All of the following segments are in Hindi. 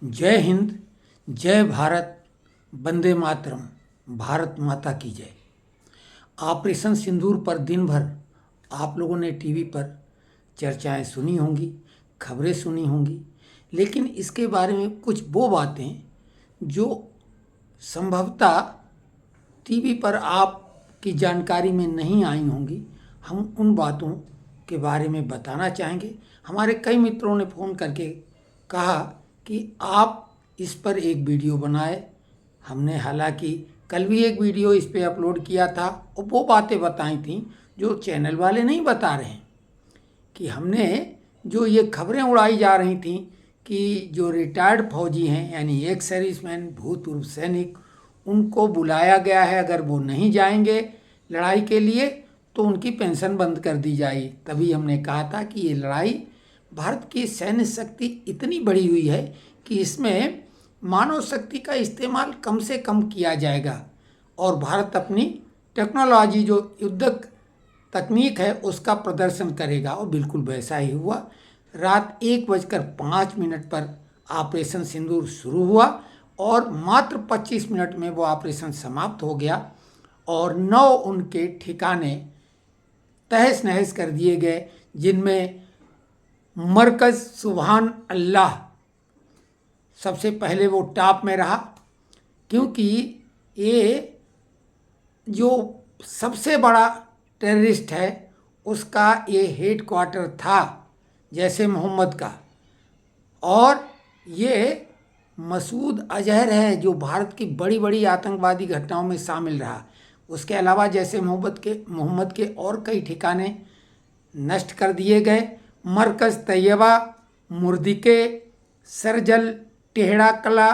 जय हिंद, जय भारत, वंदे मातरम, भारत माता की जय। ऑपरेशन सिंदूर पर दिन भर आप लोगों ने टीवी पर चर्चाएं सुनी होंगी, खबरें सुनी होंगी, लेकिन इसके बारे में कुछ वो बातें जो संभवतः टीवी पर आपकी जानकारी में नहीं आई होंगी, हम उन बातों के बारे में बताना चाहेंगे। हमारे कई मित्रों ने फ़ोन करके कहा कि आप इस पर एक वीडियो बनाए। हमने हालांकि कल भी एक वीडियो इस पे अपलोड किया था और वो बातें बताई थी जो चैनल वाले नहीं बता रहे हैं। कि हमने जो ये खबरें उड़ाई जा रही थी कि जो रिटायर्ड फौजी हैं यानी एक सर्विसमैन, भूतपूर्व सैनिक, उनको बुलाया गया है, अगर वो नहीं जाएंगे लड़ाई के लिए तो उनकी पेंशन बंद कर दी जाएगी। तभी हमने कहा था कि ये लड़ाई, भारत की सैन्य शक्ति इतनी बढ़ी हुई है कि इसमें मानव शक्ति का इस्तेमाल कम से कम किया जाएगा और भारत अपनी टेक्नोलॉजी जो युद्धक तकनीक है उसका प्रदर्शन करेगा। और बिल्कुल वैसा ही हुआ। रात 1:05 पर ऑपरेशन सिंदूर शुरू हुआ और मात्र 25 मिनट में वो ऑपरेशन समाप्त हो गया और 9 उनके ठिकाने तहस नहस कर दिए गए, जिनमें मरकज़ सुभान अल्लाह सबसे पहले वो टॉप में रहा, क्योंकि ये जो सबसे बड़ा टेररिस्ट है उसका ये हेड क्वार्टर था जैसे मोहम्मद का, और ये मसूद अजहर है जो भारत की बड़ी बड़ी आतंकवादी घटनाओं में शामिल रहा। उसके अलावा जैसे मोहम्मद के और कई ठिकाने नष्ट कर दिए गए। मरकज़ तैयबा, मुर्दिके, सरजल, टेहड़ा कला,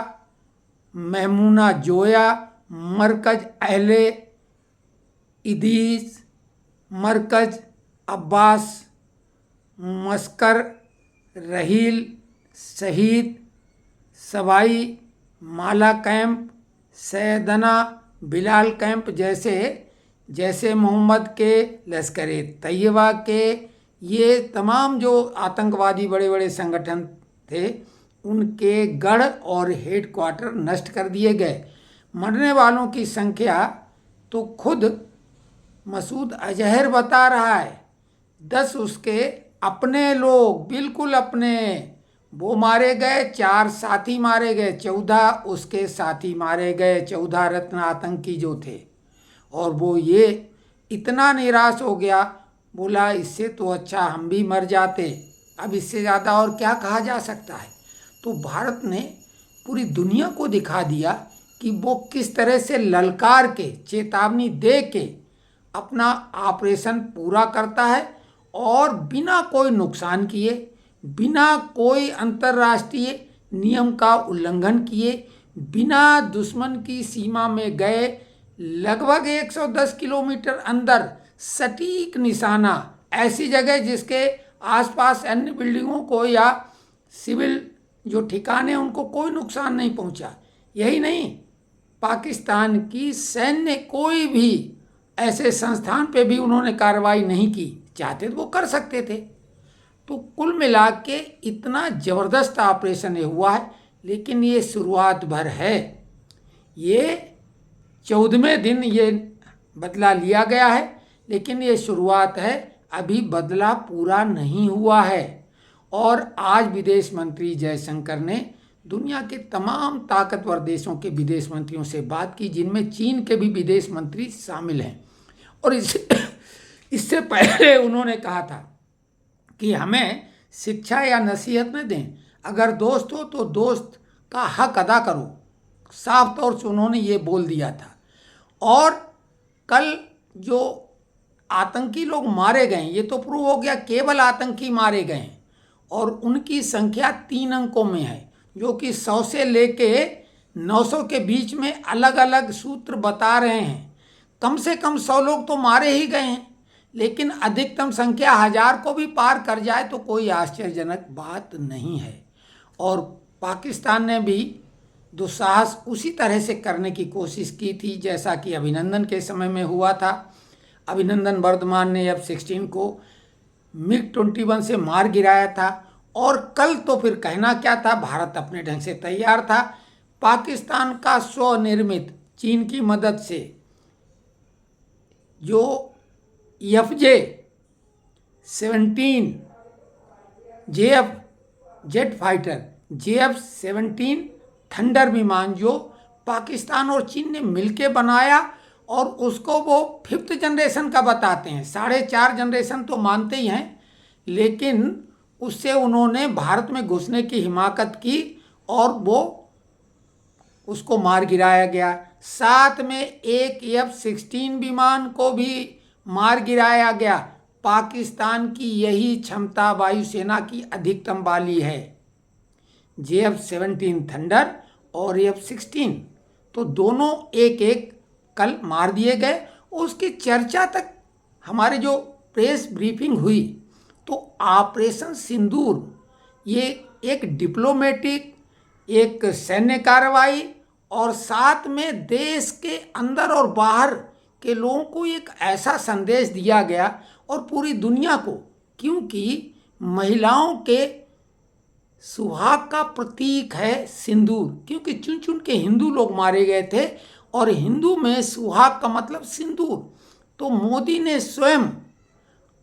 महमूना जोया, मरकज़ अहले इदीस, मरकज़ अब्बास, मस्कर, रहील, शहीद, सवाई, माला कैंप, सैदना, बिलाल कैंप जैसे मोहम्मद के, लश्कर तैयबा के, ये तमाम जो आतंकवादी बड़े बड़े संगठन थे उनके गढ़ और हेड क्वार्टर नष्ट कर दिए गए। मरने वालों की संख्या तो खुद मसूद अजहर बता रहा है, 10 उसके अपने लोग, बिल्कुल अपने, वो मारे गए, 4 साथी मारे गए, 14 उसके साथी मारे गए, 14 रत्न आतंकी जो थे। और वो ये इतना निराश हो गया, बोला इससे तो अच्छा हम भी मर जाते, अब इससे ज़्यादा और क्या कहा जा सकता है। तो भारत ने पूरी दुनिया को दिखा दिया कि वो किस तरह से ललकार के, चेतावनी दे के अपना ऑपरेशन पूरा करता है और बिना कोई नुकसान किए, बिना कोई अंतर्राष्ट्रीय नियम का उल्लंघन किए, बिना दुश्मन की सीमा में गए, लगभग 110 किलोमीटर अंदर सटीक निशाना, ऐसी जगह जिसके आसपास अन्य बिल्डिंगों को या सिविल जो ठिकाने उनको कोई नुकसान नहीं पहुंचा। यही नहीं, पाकिस्तान की सैन्य कोई भी ऐसे संस्थान पे भी उन्होंने कार्रवाई नहीं की। चाहते तो वो कर सकते थे। तो कुल मिला के इतना ज़बरदस्त ऑपरेशन ये हुआ है, लेकिन ये शुरुआत भर है। ये 14वें दिन ये बदला लिया गया है, लेकिन ये शुरुआत है, अभी बदला पूरा नहीं हुआ है। और आज विदेश मंत्री जयशंकर ने दुनिया के तमाम ताकतवर देशों के विदेश मंत्रियों से बात की, जिनमें चीन के भी विदेश मंत्री शामिल हैं। और इससे पहले उन्होंने कहा था कि हमें शिक्षा या नसीहत न दें, अगर दोस्त हो तो दोस्त का हक अदा करो। साफ तौर से उन्होंने ये बोल दिया था। और कल जो आतंकी लोग मारे गए, ये तो प्रूव हो गया केवल आतंकी मारे गए हैं और उनकी संख्या 3 अंकों में है, जो कि 100 से लेके 900 के बीच में अलग अलग सूत्र बता रहे हैं। कम से कम 100 लोग तो मारे ही गए हैं, लेकिन अधिकतम संख्या 1000 को भी पार कर जाए तो कोई आश्चर्यजनक बात नहीं है। और पाकिस्तान ने भी दुस्साहस उसी तरह से करने की कोशिश की थी जैसा कि अभिनंदन के समय में हुआ था। अभिनंदन वर्धमान ने F-16 को MiG-21 से मार गिराया था और कल तो फिर कहना क्या था, भारत अपने ढंग से तैयार था। पाकिस्तान का स्वनिर्मित चीन की मदद से जो FJ-17 JF jet fighter JF-17 thunder विमान जो पाकिस्तान और चीन ने मिलके बनाया, और उसको वो 5th जनरेशन का बताते हैं, 4.5 जनरेशन तो मानते ही हैं, लेकिन उससे उन्होंने भारत में घुसने की हिमाकत की और वो उसको मार गिराया गया। साथ में एक F-16 विमान को भी मार गिराया गया। पाकिस्तान की यही क्षमता वायुसेना की अधिकतम वाली है, JF-17 थंडर और F-16, तो दोनों एक एक कल मार दिए गए। उसकी चर्चा तक हमारे जो प्रेस ब्रीफिंग हुई, तो ऑपरेशन सिंदूर ये एक डिप्लोमेटिक, एक सैन्य कार्रवाई, और साथ में देश के अंदर और बाहर के लोगों को एक ऐसा संदेश दिया गया और पूरी दुनिया को, क्योंकि महिलाओं के सुहाग का प्रतीक है सिंदूर, क्योंकि चुन चुन के हिंदू लोग मारे गए थे और हिंदू में सुहाग का मतलब सिंदूर। तो मोदी ने स्वयं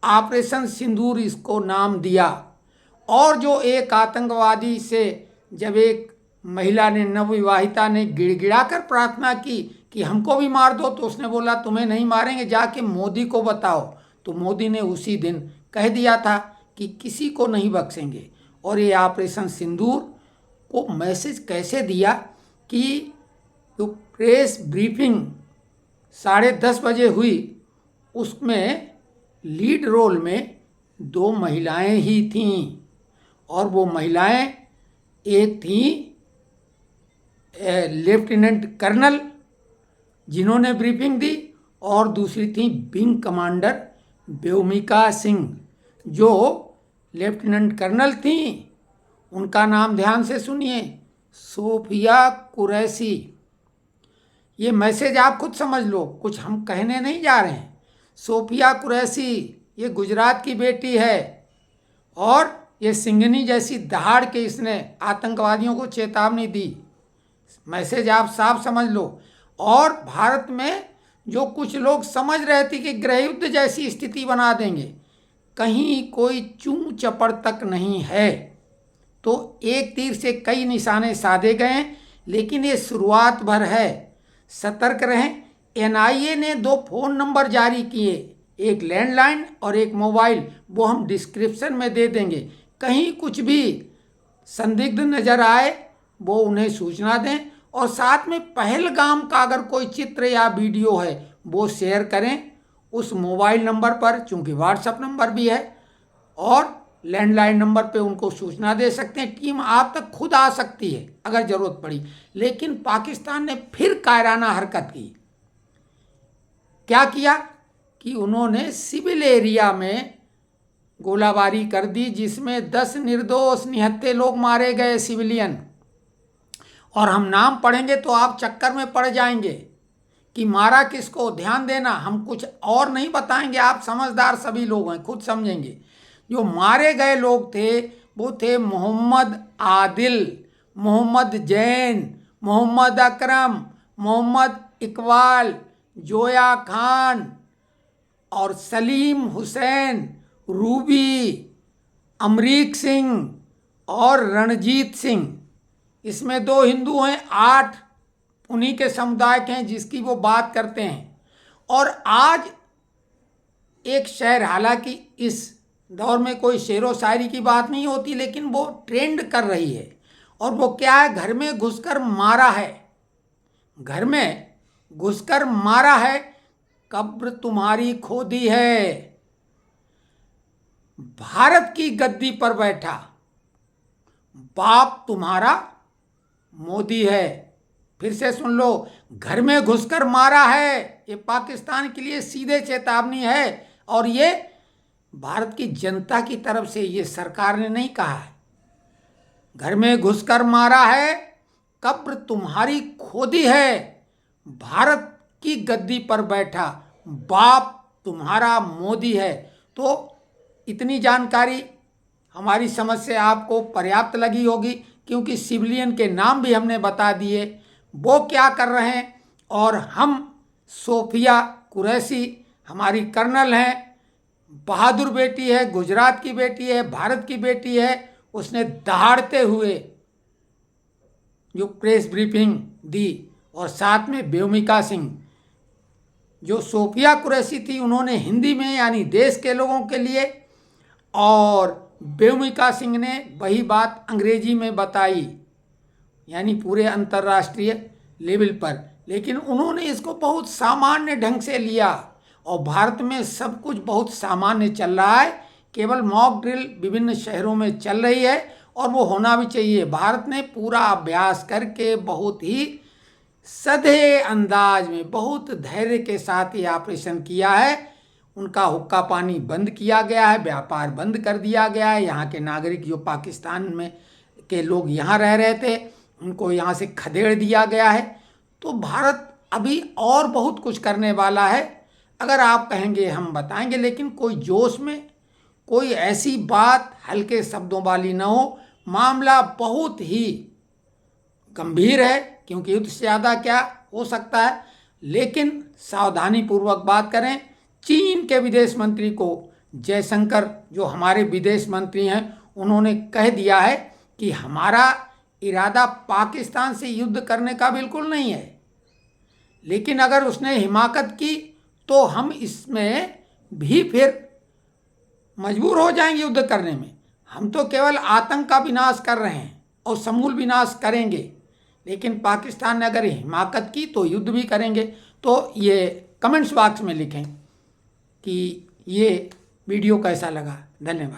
ऑपरेशन सिंदूर इसको नाम दिया। और जो एक आतंकवादी से जब एक महिला ने, नवविवाहिता ने गिड़गिड़ा कर प्रार्थना की कि हमको भी मार दो, तो उसने बोला तुम्हें नहीं मारेंगे, जाके मोदी को बताओ। तो मोदी ने उसी दिन कह दिया था कि किसी को नहीं बख्शेंगे। और ये ऑपरेशन सिंदूर को मैसेज कैसे दिया कि जो प्रेस ब्रीफिंग 10:30 बजे हुई, उसमें लीड रोल में 2 महिलाएं ही थीं, और वो महिलाएं एक थी लेफ्टिनेंट कर्नल जिन्होंने ब्रीफिंग दी, और दूसरी थी विंग कमांडर व्योमिका सिंह जो लेफ्टिनेंट कर्नल थी। उनका नाम ध्यान से सुनिए, सोफिया कुरैशी। ये मैसेज आप खुद समझ लो, कुछ हम कहने नहीं जा रहे हैं। सोफिया कुरैशी ये गुजरात की बेटी है, और ये सिंघनी जैसी दहाड़ के इसने आतंकवादियों को चेतावनी दी। मैसेज आप साफ समझ लो। और भारत में जो कुछ लोग समझ रहे थे कि गृह युद्ध जैसी स्थिति बना देंगे, कहीं कोई चूं चपड़ तक नहीं है। तो एक तीर से कई निशाने साधे गए, लेकिन ये शुरुआत भर है। सतर्क रहें। NIA ने 2 फ़ोन नंबर जारी किए, एक लैंडलाइन और एक मोबाइल, वो हम डिस्क्रिप्शन में दे देंगे। कहीं कुछ भी संदिग्ध नज़र आए वो उन्हें सूचना दें, और साथ में पहलगाम का अगर कोई चित्र या वीडियो है वो शेयर करें उस मोबाइल नंबर पर, चूँकि व्हाट्सएप नंबर भी है, और लैंडलाइन नंबर पे उनको सूचना दे सकते हैं। टीम आप तक खुद आ सकती है अगर ज़रूरत पड़ी। लेकिन पाकिस्तान ने फिर कायराना हरकत की। क्या किया कि उन्होंने सिविल एरिया में गोलाबारी कर दी, जिसमें 10 निर्दोष निहत्थे लोग मारे गए, सिविलियन। और हम नाम पढ़ेंगे तो आप चक्कर में पड़ जाएंगे कि मारा किसको। ध्यान देना, हम कुछ और नहीं बताएंगे, आप समझदार सभी लोग हैं, खुद समझेंगे। जो मारे गए लोग थे वो थे मोहम्मद आदिल, मोहम्मद जैन, मोहम्मद अकरम, मोहम्मद इकबाल, जोया खान और सलीम हुसैन, रूबी, अमरीक सिंह और रणजीत सिंह। इसमें 2 हिंदू हैं, 8 उन्हीं के समुदाय के हैं जिसकी वो बात करते हैं। और आज एक शहर, हालांकि इस दौर में कोई शेरो शायरी की बात नहीं होती, लेकिन वो ट्रेंड कर रही है। और वो क्या है, घर में घुसकर मारा है, घर में घुसकर मारा है, कब्र तुम्हारी खोदी है, भारत की गद्दी पर बैठा बाप तुम्हारा मोदी है। फिर से सुन लो, घर में घुसकर मारा है, ये पाकिस्तान के लिए सीधे चेतावनी है। और ये भारत की जनता की तरफ से, ये सरकार ने नहीं कहा है। घर में घुसकर मारा है, कब्र तुम्हारी खोदी है, भारत की गद्दी पर बैठा बाप तुम्हारा मोदी है। तो इतनी जानकारी हमारी समझ से आपको पर्याप्त लगी होगी, क्योंकि सिविलियन के नाम भी हमने बता दिए वो क्या कर रहे हैं। और हम सोफिया कुरैशी हमारी कर्नल हैं, बहादुर बेटी है, गुजरात की बेटी है, भारत की बेटी है। उसने दहाड़ते हुए जो प्रेस ब्रीफिंग दी, और साथ में व्योमिका सिंह, जो सोफिया कुरैशी थी, उन्होंने हिंदी में यानी देश के लोगों के लिए, और व्योमिका सिंह ने वही बात अंग्रेजी में बताई यानी पूरे अंतर्राष्ट्रीय लेवल पर। लेकिन उन्होंने इसको बहुत सामान्य ढंग से लिया, और भारत में सब कुछ बहुत सामान्य चल रहा है। केवल मॉक ड्रिल विभिन्न शहरों में चल रही है, और वो होना भी चाहिए। भारत ने पूरा अभ्यास करके बहुत ही सधे अंदाज में, बहुत धैर्य के साथ ये ऑपरेशन किया है। उनका हुक्का पानी बंद किया गया है, व्यापार बंद कर दिया गया है। यहाँ के नागरिक जो पाकिस्तान में के लोग यहाँ रह रहे थे, उनको यहाँ से खदेड़ दिया गया है। तो भारत अभी और बहुत कुछ करने वाला है। अगर आप कहेंगे हम बताएंगे, लेकिन कोई जोश में कोई ऐसी बात हल्के शब्दों वाली ना हो। मामला बहुत ही गंभीर है, क्योंकि युद्ध से ज़्यादा क्या हो सकता है। लेकिन सावधानी पूर्वक बात करें। चीन के विदेश मंत्री को जयशंकर, जो हमारे विदेश मंत्री हैं, उन्होंने कह दिया है कि हमारा इरादा पाकिस्तान से युद्ध करने का बिल्कुल नहीं है, लेकिन अगर उसने हिमाकत की तो हम इसमें भी फिर मजबूर हो जाएंगे युद्ध करने में। हम तो केवल आतंक का विनाश कर रहे हैं और समूल विनाश करेंगे, लेकिन पाकिस्तान ने अगर हिमाकत की तो युद्ध भी करेंगे। तो ये कमेंट्स बॉक्स में लिखें कि ये वीडियो कैसा लगा। धन्यवाद।